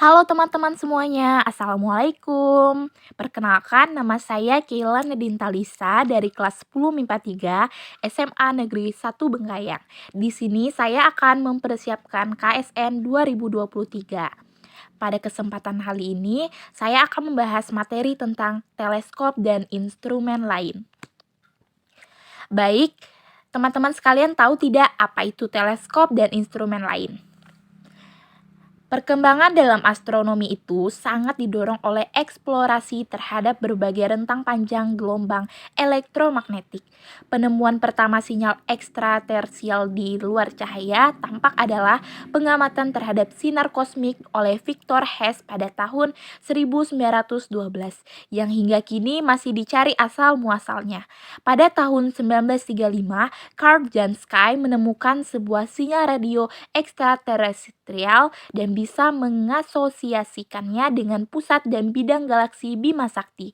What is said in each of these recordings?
Halo teman-teman semuanya, Assalamualaikum. Perkenalkan, nama saya Keila Nedinta Lisa dari kelas 10 MIPA 3 SMA Negeri 1 Bengkayang. Di sini saya akan mempersiapkan KSN 2023. Pada kesempatan kali ini, saya akan membahas materi tentang teleskop dan instrumen lain. Baik, teman-teman sekalian tahu tidak apa itu teleskop dan instrumen lain? Perkembangan dalam astronomi itu sangat didorong oleh eksplorasi terhadap berbagai rentang panjang gelombang elektromagnetik. Penemuan pertama sinyal ekstraterrestrial di luar cahaya tampak adalah pengamatan terhadap sinar kosmik oleh Victor Hess pada tahun 1912 yang hingga kini masih dicari asal muasalnya. Pada tahun 1935, Carl Jansky menemukan sebuah sinyal radio ekstraterestrial dan bisa mengasosiasikannya dengan pusat dan bidang galaksi Bima Sakti.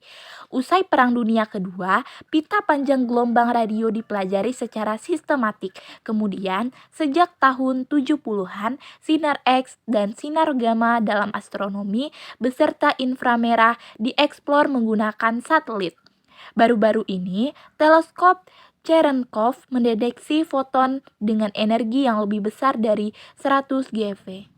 Usai Perang Dunia Kedua, pita panjang gelombang radio dipelajari secara sistematik. Kemudian, sejak tahun 70-an, sinar X dan sinar gamma dalam astronomi beserta inframerah dieksplor menggunakan satelit. Baru-baru ini, teleskop Cherenkov mendeteksi foton dengan energi yang lebih besar dari 100 GeV.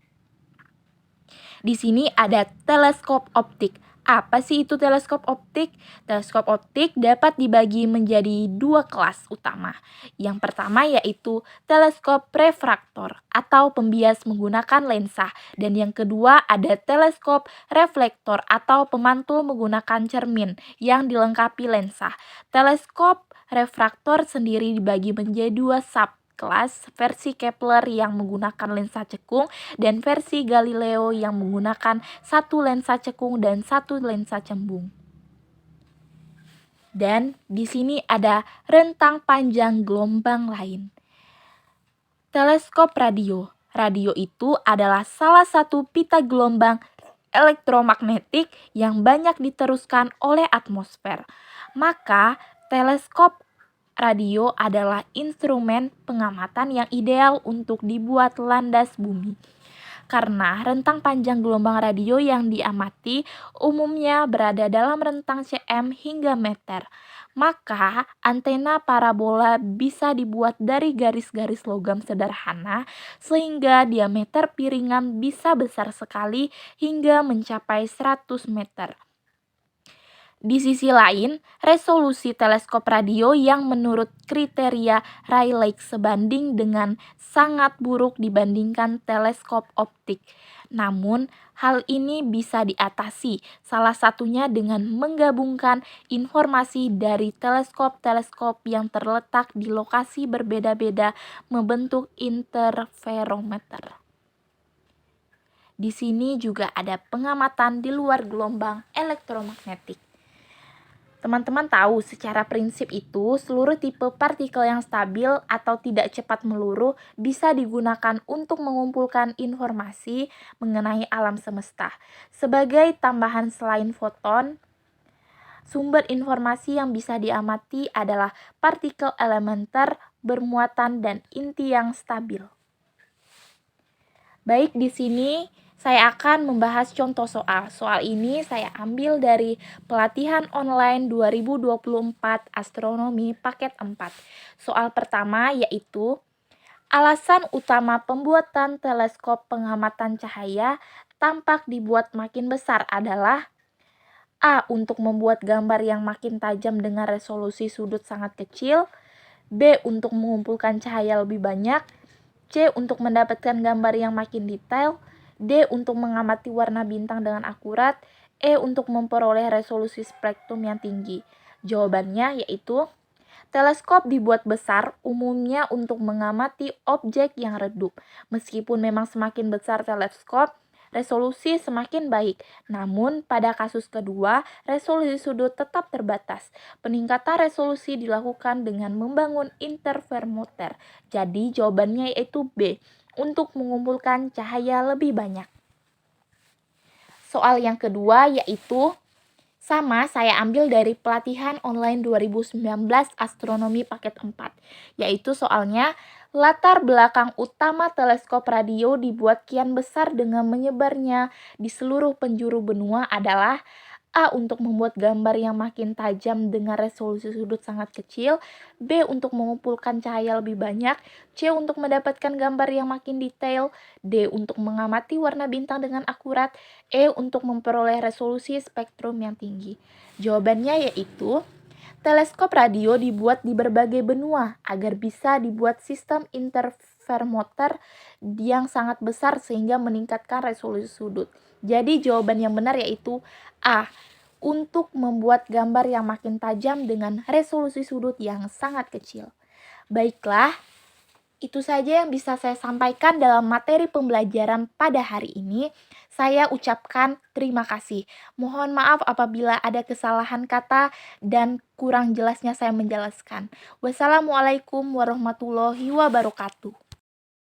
Di sini ada teleskop optik. Apa sih itu teleskop optik? Teleskop optik dapat dibagi menjadi dua kelas utama. Yang pertama yaitu teleskop refraktor atau pembias menggunakan lensa. Dan yang kedua ada teleskop reflektor atau pemantul menggunakan cermin yang dilengkapi lensa. Teleskop refraktor sendiri dibagi menjadi dua subkelas, versi Kepler yang menggunakan lensa cekung dan versi Galileo yang menggunakan satu lensa cekung dan satu lensa cembung. Dan di sini ada rentang panjang gelombang lain. Teleskop radio. Radio itu adalah salah satu pita gelombang elektromagnetik yang banyak diteruskan oleh atmosfer. Maka, teleskop radio adalah instrumen pengamatan yang ideal untuk dibuat landas bumi. Karena rentang panjang gelombang radio yang diamati umumnya berada dalam rentang cm hingga meter. Maka, antena parabola bisa dibuat dari garis-garis logam sederhana sehingga diameter piringan bisa besar sekali hingga mencapai 100 meter. Di sisi lain, resolusi teleskop radio yang menurut kriteria Rayleigh sebanding dengan sangat buruk dibandingkan teleskop optik. Namun, hal ini bisa diatasi, salah satunya dengan menggabungkan informasi dari teleskop-teleskop yang terletak di lokasi berbeda-beda membentuk interferometer. Di sini juga ada pengamatan di luar gelombang elektromagnetik. Teman-teman tahu secara prinsip itu seluruh tipe partikel yang stabil atau tidak cepat meluruh bisa digunakan untuk mengumpulkan informasi mengenai alam semesta. Sebagai tambahan selain foton, sumber informasi yang bisa diamati adalah partikel elementer, bermuatan, dan inti yang stabil. Baik, di sini saya akan membahas contoh soal. Soal ini saya ambil dari pelatihan online 2024 Astronomi paket 4. Soal pertama yaitu alasan utama pembuatan teleskop pengamatan cahaya tampak dibuat makin besar adalah A. Untuk membuat gambar yang makin tajam dengan resolusi sudut sangat kecil. B. Untuk mengumpulkan cahaya lebih banyak. C. Untuk mendapatkan gambar yang makin detail. D. Untuk mengamati warna bintang dengan akurat. E. Untuk memperoleh resolusi spektrum yang tinggi. Jawabannya yaitu teleskop dibuat besar umumnya untuk mengamati objek yang redup. Meskipun memang semakin besar teleskop, resolusi semakin baik. Namun, pada kasus kedua, resolusi sudut tetap terbatas. Peningkatan resolusi dilakukan dengan membangun interferometer. Jadi, jawabannya yaitu B, untuk mengumpulkan cahaya lebih banyak. Soal yang kedua yaitu Sama, saya ambil dari pelatihan online 2019 Astronomi Paket 4, yaitu soalnya latar belakang utama teleskop radio dibuat kian besar dengan menyebarnya di seluruh penjuru benua adalah A. Untuk membuat gambar yang makin tajam dengan resolusi sudut sangat kecil. B. Untuk mengumpulkan cahaya lebih banyak. C. Untuk mendapatkan gambar yang makin detail. D. Untuk mengamati warna bintang dengan akurat. E. Untuk memperoleh resolusi spektrum yang tinggi. Jawabannya yaitu teleskop radio dibuat di berbagai benua agar bisa dibuat sistem interferometer yang sangat besar sehingga meningkatkan resolusi sudut. Jadi jawaban yang benar yaitu A. Untuk membuat gambar yang makin tajam dengan resolusi sudut yang sangat kecil. Baiklah, itu saja yang bisa saya sampaikan dalam materi pembelajaran pada hari ini. Saya ucapkan terima kasih. Mohon maaf apabila ada kesalahan kata dan kurang jelasnya saya menjelaskan. Wassalamualaikum warahmatullahi wabarakatuh.